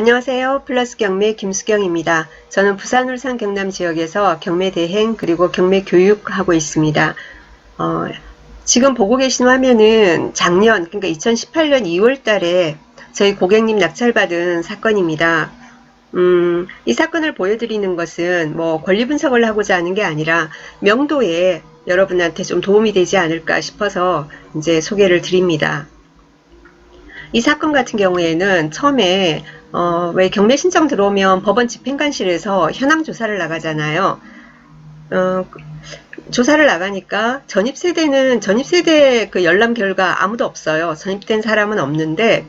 안녕하세요. 플러스 경매 김수경입니다. 저는 부산, 울산, 경남 지역에서 경매 대행 그리고 경매 교육하고 있습니다. 지금 보고 계신 화면은 작년, 그러니까 2018년 2월 달에 저희 고객님 낙찰받은 사건입니다. 이 사건을 보여드리는 것은 뭐 권리 분석을 하고자 하는 게 아니라 명도에 여러분한테 좀 도움이 되지 않을까 싶어서 이제 소개를 드립니다. 이 사건 같은 경우에는 처음에 왜 경매 신청 들어오면 법원 집행관실에서 현황 조사를 나가잖아요. 조사를 나가니까 전입세대 그 열람 결과 아무도 없어요. 전입된 사람은 없는데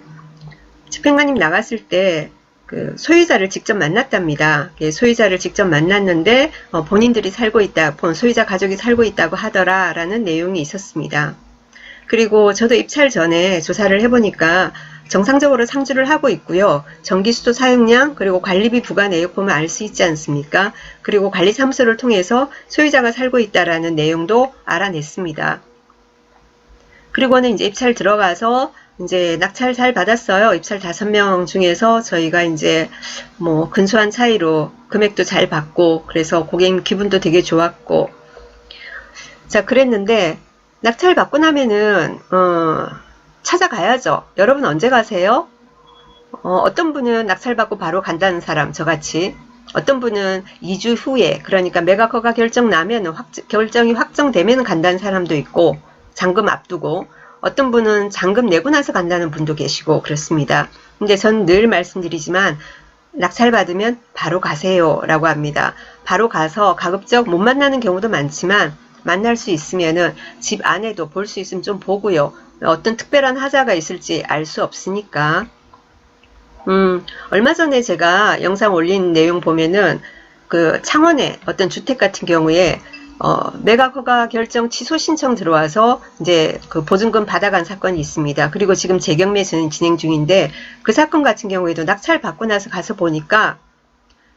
집행관님 나갔을 때 그 소유자를 직접 만났답니다. 소유자를 직접 만났는데 본인들이 살고 있다, 소유자 가족이 살고 있다고 하더라 라는 내용이 있었습니다. 그리고 저도 입찰 전에 조사를 해보니까 정상적으로 상주를 하고 있고요. 전기수도 사용량 그리고 관리비 부과 내역 보면 알 수 있지 않습니까? 그리고 관리사무소를 통해서 소유자가 살고 있다라는 내용도 알아냈습니다. 그리고는 이제 입찰 들어가서 이제 낙찰 잘 받았어요. 입찰 5명 중에서 저희가 이제 뭐 근소한 차이로 금액도 잘 받고 그래서 고객님 기분도 되게 좋았고 자 그랬는데 낙찰 받고 나면은 찾아가야죠. 여러분 언제 가세요? 어떤 분은 낙찰 받고 바로 간다는 사람 저같이 어떤 분은 2주 후에 그러니까 매각 허가 결정 나면 결정이 확정되면 간다는 사람도 있고 잔금 앞두고 어떤 분은 잔금 내고 나서 간다는 분도 계시고 그렇습니다. 근데 전 늘 말씀드리지만 낙찰 받으면 바로 가세요 라고 합니다. 바로 가서 가급적 못 만나는 경우도 많지만 만날 수 있으면은 집 안에도 볼 수 있으면 좀 보고요. 어떤 특별한 하자가 있을지 알 수 없으니까. 얼마 전에 제가 영상 올린 내용 보면은 그 창원의 어떤 주택 같은 경우에 매각 허가 결정 취소 신청 들어와서 이제 그 보증금 받아간 사건이 있습니다. 그리고 지금 재경매 진행 중인데 그 사건 같은 경우에도 낙찰 받고 나서 가서 보니까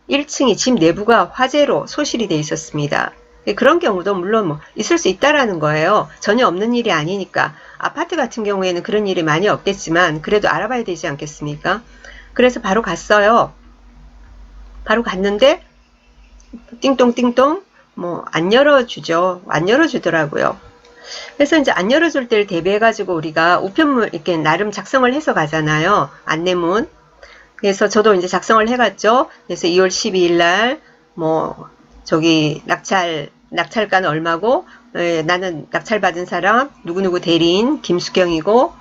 1층이 집 내부가 화재로 소실이 돼 있었습니다. 그런 경우도 물론 뭐 있을 수 있다라는 거예요. 전혀 없는 일이 아니니까. 아파트 같은 경우에는 그런 일이 많이 없겠지만 그래도 알아봐야 되지 않겠습니까? 그래서 바로 갔어요. 바로 갔는데 띵동띵동 뭐 안 열어주죠. 안 열어주더라고요. 그래서 이제 안 열어줄 때를 대비해 가지고 우리가 우편물 이렇게 나름 작성을 해서 가잖아요. 안내문. 그래서 저도 이제 작성을 해갔죠. 그래서 2월 12일 날 뭐 저기 낙찰가는 얼마고 나는 낙찰받은 사람 누구누구 대리인 김수경이고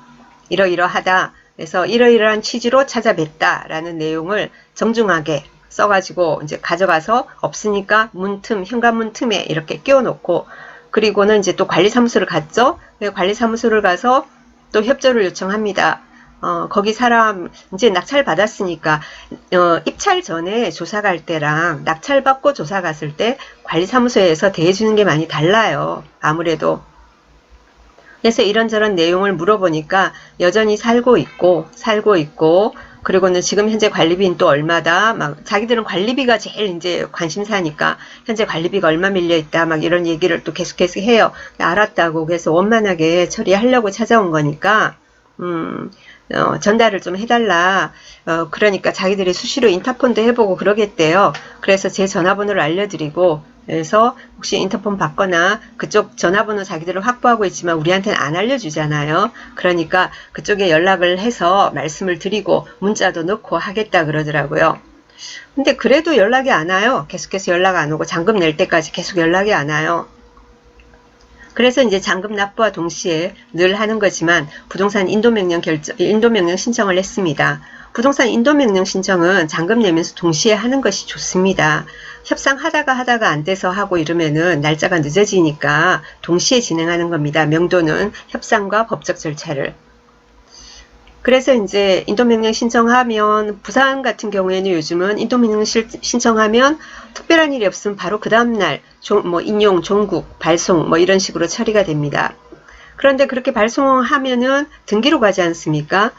이러이러하다. 그래서 이러이러한 취지로 찾아뵙다 라는 내용을 정중하게 써가지고 이제 가져가서 없으니까 문틈, 현관문 틈에 이렇게 끼워놓고 그리고는 이제 또 관리사무소를 갔죠. 관리사무소를 가서 또 협조를 요청합니다. 거기 사람 이제 낙찰 받았으니까 입찰 전에 조사 갈 때랑 낙찰 받고 조사 갔을 때 관리사무소에서 대해주는 게 많이 달라요. 아무래도. 그래서 이런저런 내용을 물어보니까 여전히 살고 있고 그리고는 지금 현재 관리비는 또 얼마다 막 자기들은 관리비가 제일 이제 관심사니까 현재 관리비가 얼마 밀려 있다 막 이런 얘기를 또 계속해서 해요. 알았다고 그래서 원만하게 처리하려고 찾아온 거니까 전달을 좀 해달라. 그러니까 자기들이 수시로 인터폰도 해보고 그러겠대요. 그래서 제 전화번호를 알려드리고 그래서 혹시 인터폰 받거나 그쪽 전화번호 자기들은 확보하고 있지만 우리한테는 안 알려주잖아요. 그러니까 그쪽에 연락을 해서 말씀을 드리고 문자도 넣고 하겠다 그러더라고요. 근데 그래도 연락이 안 와요. 계속해서 연락 안 오고 잔금 낼 때까지 계속 연락이 안 와요. 그래서 이제 잔금 납부와 동시에 늘 하는 거지만 부동산 인도명령 신청을 했습니다. 부동산 인도명령 신청은 잔금 내면서 동시에 하는 것이 좋습니다. 협상하다가 안 돼서 하고 이러면은 날짜가 늦어지니까 동시에 진행하는 겁니다. 명도는 협상과 법적 절차를. 그래서 이제 인도명령 신청하면 부산 같은 경우에는 요즘은 인도명령 신청하면 특별한 일이 없으면 바로 그 다음날 뭐 인용, 종국, 발송 뭐 이런 식으로 처리가 됩니다. 그런데 그렇게 발송하면은 등기로 가지 않습니까?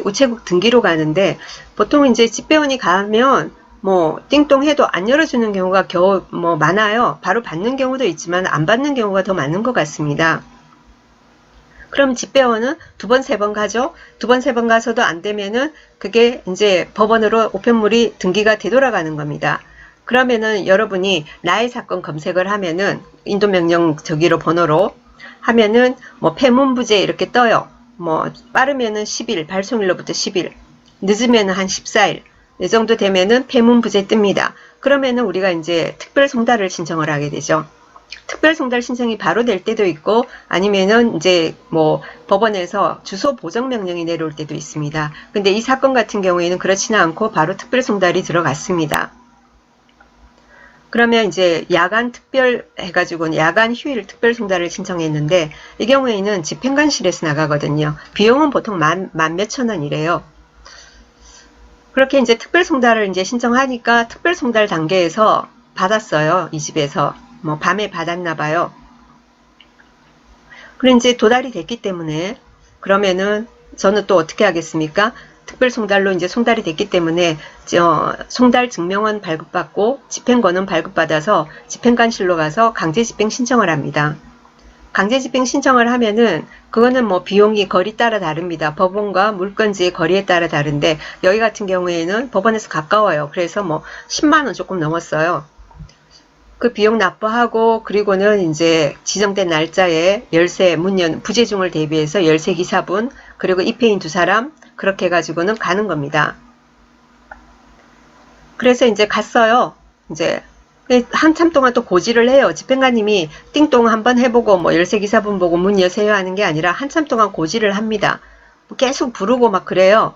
우체국 등기로 가는데 보통 이제 집배원이 가면 뭐 띵동 해도 안 열어주는 경우가 겨우 뭐 많아요. 바로 받는 경우도 있지만 안 받는 경우가 더 많은 것 같습니다. 그럼 집배원은 두 번, 세 번 가죠. 두 번, 세 번 가서도 안 되면은 그게 이제 법원으로 우편물이 등기가 되돌아가는 겁니다. 그러면은 여러분이 나의 사건 검색을 하면은 인도명령 저기로 번호로 하면은 뭐 폐문부재 이렇게 떠요. 뭐 빠르면은 10일, 발송일로부터 10일, 늦으면은 한 14일 이 정도 되면은 폐문부재 뜹니다. 그러면은 우리가 이제 특별송달을 신청을 하게 되죠. 특별송달 신청이 바로 될 때도 있고 아니면은 이제 뭐 법원에서 주소 보정 명령이 내려올 때도 있습니다. 근데 이 사건 같은 경우에는 그렇지는 않고 바로 특별송달이 들어갔습니다. 그러면 이제 야간 특별 해가지고 야간 휴일 특별 송달을 신청했는데 이 경우에는 집행관실에서 나가거든요. 비용은 보통 만 몇천 원이래요. 그렇게 이제 특별 송달을 이제 신청하니까 특별 송달 단계에서 받았어요. 이 집에서 뭐 밤에 받았나 봐요. 그리고 이제 도달이 됐기 때문에 그러면은 저는 또 어떻게 하겠습니까? 특별 송달로 이제 송달이 됐기 때문에 송달 증명원 발급받고 집행권은 발급받아서 집행관실로 가서 강제집행 신청을 합니다. 강제집행 신청을 하면은 그거는 뭐 비용이 거리 따라 다릅니다. 법원과 물건지의 거리에 따라 다른데 여기 같은 경우에는 법원에서 가까워요. 그래서 뭐 10만 원 조금 넘었어요. 그 비용 납부하고 그리고는 이제 지정된 날짜에 열세 문연 부재중을 대비해서 열세 기사분 그리고 입회인 2사람 그렇게 해가지고는 가는 겁니다. 그래서 이제 갔어요. 이제 한참 동안 또 고지를 해요. 집행관님이 띵동 한번 해보고 뭐 열세 기사분 보고 문 여세요 하는 게 아니라 한참 동안 고지를 합니다. 계속 부르고 막 그래요.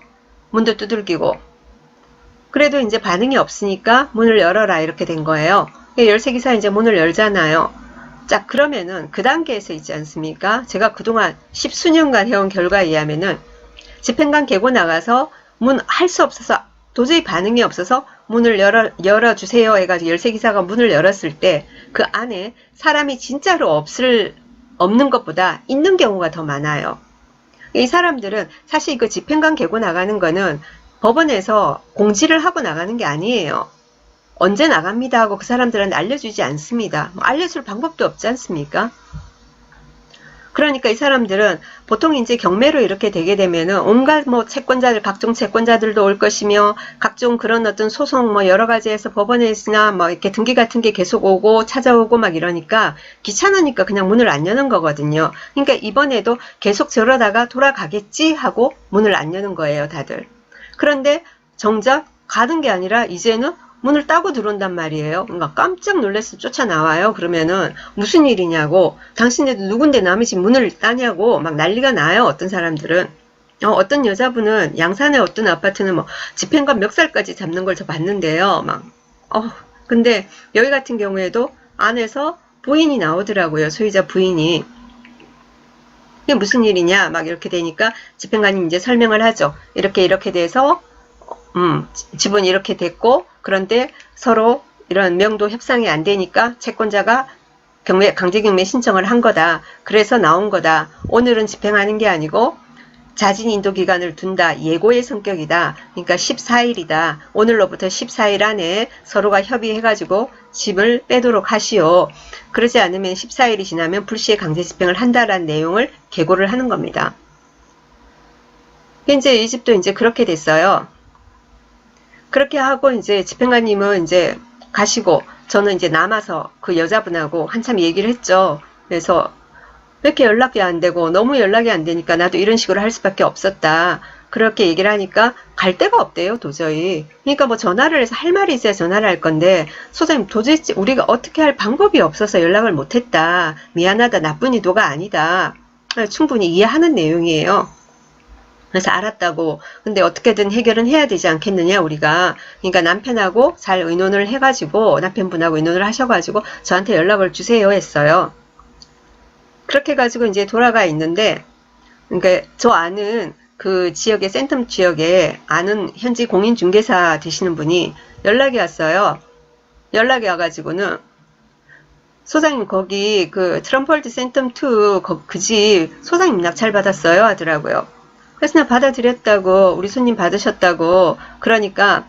문도 두들기고. 그래도 이제 반응이 없으니까 문을 열어라 이렇게 된 거예요. 열쇠기사 이제 문을 열잖아요. 자, 그러면은 그 단계에서 있지 않습니까? 제가 그동안 10수년간 해온 결과에 의하면은 집행관 개고 나가서 문 할 수 없어서 도저히 반응이 없어서 문을 열어주세요 해가지고 열쇠기사가 문을 열었을 때 그 안에 사람이 진짜로 없는 것보다 있는 경우가 더 많아요. 이 사람들은 사실 그 집행관 개고 나가는 거는 법원에서 공지를 하고 나가는 게 아니에요. 언제 나갑니다 하고 그 사람들은 알려주지 않습니다. 알려줄 방법도 없지 않습니까? 그러니까 이 사람들은 보통 이제 경매로 이렇게 되게 되면은 온갖 뭐 채권자들, 각종 채권자들도 올 것이며 각종 그런 어떤 소송 뭐 여러 가지에서 법원에서나 뭐 이렇게 등기 같은 게 계속 오고 찾아오고 막 이러니까 귀찮으니까 그냥 문을 안 여는 거거든요. 그러니까 이번에도 계속 저러다가 돌아가겠지 하고 문을 안 여는 거예요, 다들. 그런데 정작 가는 게 아니라 이제는 문을 따고 들어온단 말이에요. 그러니까 깜짝 놀라서 쫓아나와요. 그러면은 무슨 일이냐고 당신네들 누군데 남의 집 문을 따냐고 막 난리가 나요. 어떤 사람들은. 어떤 여자분은 양산의 어떤 아파트는 뭐 집행관 멱살까지 잡는 걸 저 봤는데요. 근데 여기 같은 경우에도 안에서 부인이 나오더라고요. 소유자 부인이. 이게 무슨 일이냐 막 이렇게 되니까 집행관이 이제 설명을 하죠. 이렇게 돼서 지분이 이렇게 됐고 그런데 서로 이런 명도 협상이 안 되니까 채권자가 강제경매 신청을 한 거다. 그래서 나온 거다. 오늘은 집행하는 게 아니고 자진 인도 기간을 둔다. 예고의 성격이다. 그러니까 14일이다. 오늘로부터 14일 안에 서로가 협의해가지고 집을 빼도록 하시오. 그러지 않으면 14일이 지나면 불시에 강제 집행을 한다라는 내용을 계고를 하는 겁니다. 이제 이 집도 이제 그렇게 됐어요. 그렇게 하고 이제 집행관님은 이제 가시고 저는 이제 남아서 그 여자분하고 한참 얘기를 했죠. 그래서 왜 이렇게 연락이 안 되고 너무 연락이 안 되니까 나도 이런 식으로 할 수밖에 없었다. 그렇게 얘기를 하니까 갈 데가 없대요, 도저히. 그러니까 뭐 전화를 해서 할 말이 있어야 전화를 할 건데 소장님 도대체 우리가 어떻게 할 방법이 없어서 연락을 못했다. 미안하다. 나쁜 의도가 아니다. 충분히 이해하는 내용이에요. 그래서 알았다고. 근데 어떻게든 해결은 해야 되지 않겠느냐 우리가. 그러니까 남편하고 잘 의논을 해가지고 남편분하고 의논을 하셔가지고 저한테 연락을 주세요 했어요. 그렇게 해가지고 이제 돌아가 있는데 그러니까 저 아는 그 지역의 센텀 지역에 아는 현지 공인중개사 되시는 분이 연락이 왔어요. 연락이 와가지고는 소장님 거기 그 트럼펄드 센텀2 그 집 소장님 낙찰 받았어요 하더라고요. 그래서 나 받아들였다고 우리 손님 받으셨다고 그러니까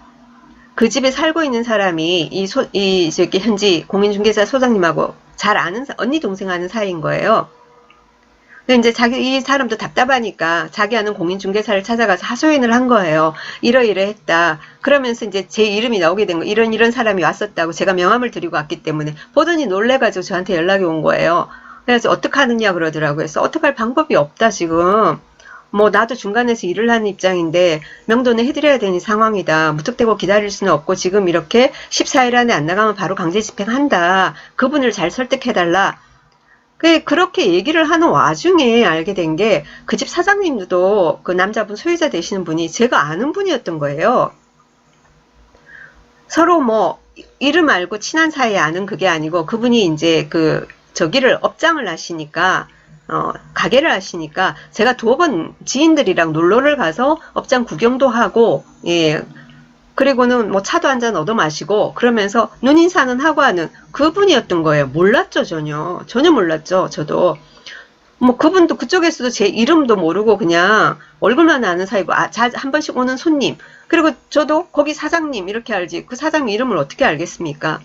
그 집에 살고 있는 사람이 저기 현지 공인중개사 소장님하고 잘 아는 언니 동생 아는 사이인 거예요. 근데 이제 이 사람도 답답하니까 자기 아는 공인중개사를 찾아가서 하소연을 한 거예요. 이러이러했다. 그러면서 이제 제 이름이 나오게 된 거. 이런 사람이 왔었다고 제가 명함을 드리고 왔기 때문에 보더니 놀래가지고 저한테 연락이 온 거예요. 그래서 어떡하느냐 그러더라고요. 그래서 어떡할 방법이 없다 지금. 뭐 나도 중간에서 일을 하는 입장인데 명도는 해드려야 되는 상황이다. 무턱대고 기다릴 수는 없고 지금 이렇게 14일 안에 안 나가면 바로 강제 집행한다. 그분을 잘 설득해달라. 그렇게 얘기를 하는 와중에 알게 된 게 그 집 사장님도 그 남자분 소유자 되시는 분이 제가 아는 분이었던 거예요. 서로 뭐 이름 알고 친한 사이에 아는 그게 아니고 그분이 이제 그 저기를 업장을 하시니까 가게를 하시니까 제가 2번 지인들이랑 놀러를 가서 업장 구경도 하고 예. 그리고는 뭐 차도 한잔 얻어 마시고 그러면서 눈인사는 하고 하는 그분이었던 거예요. 몰랐죠, 전혀 몰랐죠, 저도. 뭐 그분도 그쪽에서도 제 이름도 모르고 그냥 얼굴만 아는 사이고 한 번씩 오는 손님 그리고 저도 거기 사장님 이렇게 알지 그 사장님 이름을 어떻게 알겠습니까?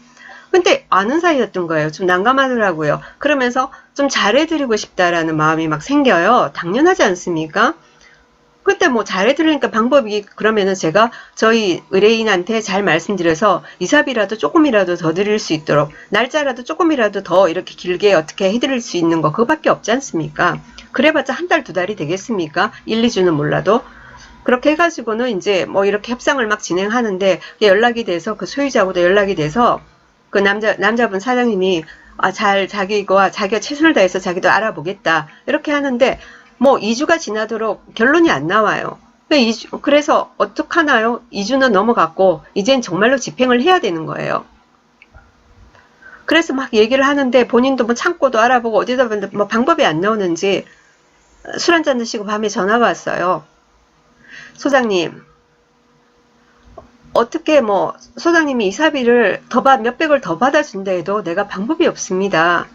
근데 아는 사이였던 거예요. 좀 난감하더라고요. 그러면서 좀 잘해드리고 싶다라는 마음이 막 생겨요. 당연하지 않습니까? 그때 뭐 잘해드리니까 방법이 그러면은 제가 저희 의뢰인한테 잘 말씀드려서 이사비라도 조금이라도 더 드릴 수 있도록 날짜라도 조금이라도 더 이렇게 길게 어떻게 해드릴 수 있는 거 그거밖에 없지 않습니까? 그래봤자 한 달, 2달이 되겠습니까? 1, 2주는 몰라도. 그렇게 해가지고는 이제 뭐 이렇게 협상을 막 진행하는데 연락이 돼서 그 소유자하고도 연락이 돼서 그 남자분 사장님이 자기가 최선을 다해서 자기도 알아보겠다 이렇게 하는데 뭐 2주가 지나도록 결론이 안 나와요. 그래서 어떡하나요? 2주는 넘어갔고 이젠 정말로 집행을 해야 되는 거예요. 그래서 막 얘기를 하는데 본인도 뭐 창고도 알아보고 어디다 봤는데 뭐 방법이 안 나오는지 술 한잔 드시고 밤에 전화가 왔어요. 소장님 어떻게 뭐 소장님이 이사비를 몇백을 더 받아준다 해도 내가 방법이 없습니다.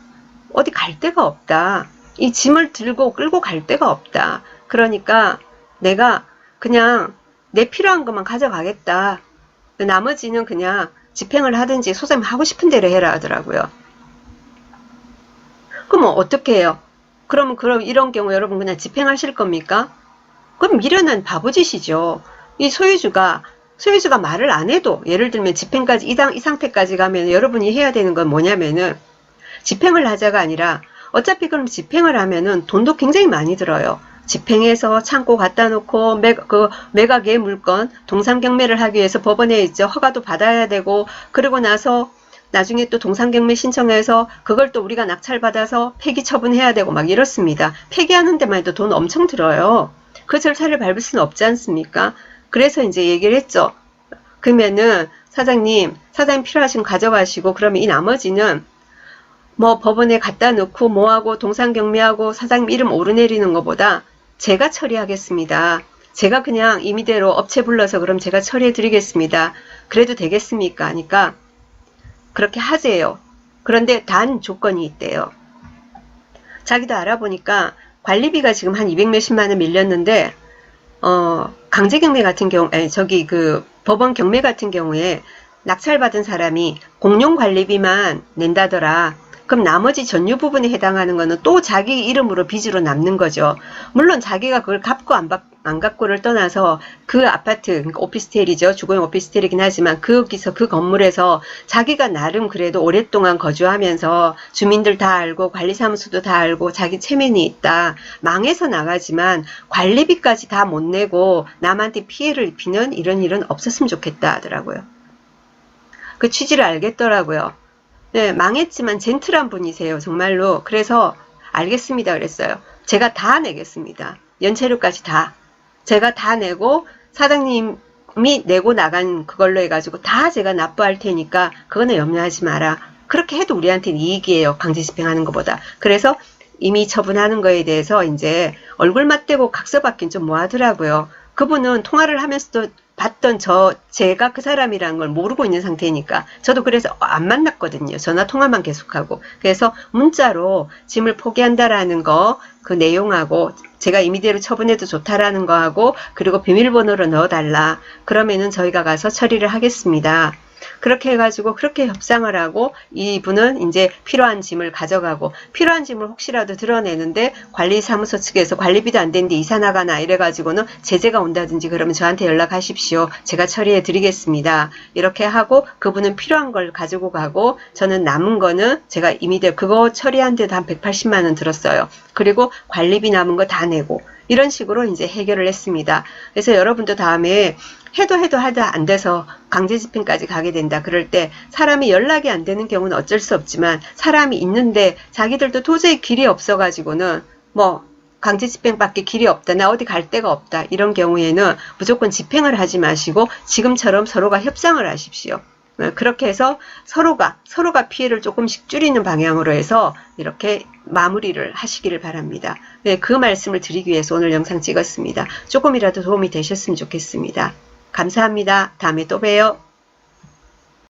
어디 갈 데가 없다. 이 짐을 들고 끌고 갈 데가 없다. 그러니까 내가 그냥 내 필요한 것만 가져가겠다. 나머지는 그냥 집행을 하든지 소장님 하고 싶은 대로 해라 하더라고요. 그럼 어떻게 해요? 그럼 이런 경우 여러분 그냥 집행하실 겁니까? 그럼 미련한 바보짓이죠. 이 소유주가 말을 안 해도 예를 들면 집행까지 이 상태까지 가면 여러분이 해야 되는 건 뭐냐면은 집행을 하자가 아니라 어차피 그럼 집행을 하면은 돈도 굉장히 많이 들어요. 집행해서 창고 갖다 놓고 매각의 물건 동상경매를 하기 위해서 법원에 이제 허가도 받아야 되고 그리고 나서 나중에 또 동상경매 신청해서 그걸 또 우리가 낙찰받아서 폐기 처분해야 되고 막 이렇습니다. 폐기하는 데만 해도 돈 엄청 들어요. 그 절차를 밟을 수는 없지 않습니까? 그래서 이제 얘기를 했죠. 그러면은 사장님 필요하시면 가져가시고 그러면 이 나머지는 뭐 법원에 갖다 놓고 뭐하고 동상경매하고 사장님 이름 오르내리는 것보다 제가 처리하겠습니다. 제가 그냥 임의대로 업체 불러서 그럼 제가 처리해 드리겠습니다. 그래도 되겠습니까? 하니까 그렇게 하재요. 그런데 단 조건이 있대요. 자기도 알아보니까 관리비가 지금 한 200 몇십만 원 밀렸는데 강제경매 같은 경우 법원 경매 같은 경우에 낙찰받은 사람이 공용관리비만 낸다더라. 그럼 나머지 전유 부분에 해당하는 거는 또 자기 이름으로 빚으로 남는 거죠. 물론 자기가 그걸 갚고 안 갚고를 떠나서 그 아파트, 그러니까 오피스텔이죠. 주거용 오피스텔이긴 하지만 거기서 그 건물에서 자기가 나름 그래도 오랫동안 거주하면서 주민들 다 알고 관리사무소도 다 알고 자기 체면이 있다. 망해서 나가지만 관리비까지 다 못 내고 남한테 피해를 입히는 이런 일은 없었으면 좋겠다 하더라고요. 그 취지를 알겠더라고요. 네, 망했지만 젠틀한 분이세요. 정말로. 그래서 알겠습니다. 그랬어요. 제가 다 내겠습니다. 연체료까지 다. 제가 다 내고 사장님이 내고 나간 그걸로 해가지고 다 제가 납부할 테니까 그거는 염려하지 마라. 그렇게 해도 우리한테는 이익이에요. 강제 집행하는 것보다. 그래서 이미 처분하는 거에 대해서 이제 얼굴 맞대고 각서받긴 좀 뭐하더라고요. 그분은 통화를 하면서도 봤던 제가 그 사람이라는 걸 모르고 있는 상태니까 저도 그래서 안 만났거든요. 전화 통화만 계속하고. 그래서 문자로 짐을 포기한다라는 거 그 내용하고 제가 임의대로 처분해도 좋다라는 거하고 그리고 비밀번호로 넣어달라. 그러면은 저희가 가서 처리를 하겠습니다. 그렇게 해가지고 그렇게 협상을 하고 이분은 이제 필요한 짐을 가져가고 필요한 짐을 혹시라도 드러내는데 관리사무소 측에서 관리비도 안 되는데 이사 나가나 이래가지고는 제재가 온다든지 그러면 저한테 연락하십시오. 제가 처리해 드리겠습니다. 이렇게 하고 그분은 필요한 걸 가지고 가고 저는 남은 거는 제가 이미 그거 처리한 데도 한 180만 원 들었어요. 그리고 관리비 남은 거 다 내고 이런 식으로 이제 해결을 했습니다. 그래서 여러분도 다음에 해도 하도 안 돼서 강제집행까지 가게 된다. 그럴 때 사람이 연락이 안 되는 경우는 어쩔 수 없지만 사람이 있는데 자기들도 도저히 길이 없어가지고는 뭐 강제집행밖에 길이 없다. 나 어디 갈 데가 없다. 이런 경우에는 무조건 집행을 하지 마시고 지금처럼 서로가 협상을 하십시오. 그렇게 해서 서로가 피해를 조금씩 줄이는 방향으로 해서 이렇게 마무리를 하시기를 바랍니다. 네, 그 말씀을 드리기 위해서 오늘 영상 찍었습니다. 조금이라도 도움이 되셨으면 좋겠습니다. 감사합니다. 다음에 또 봬요.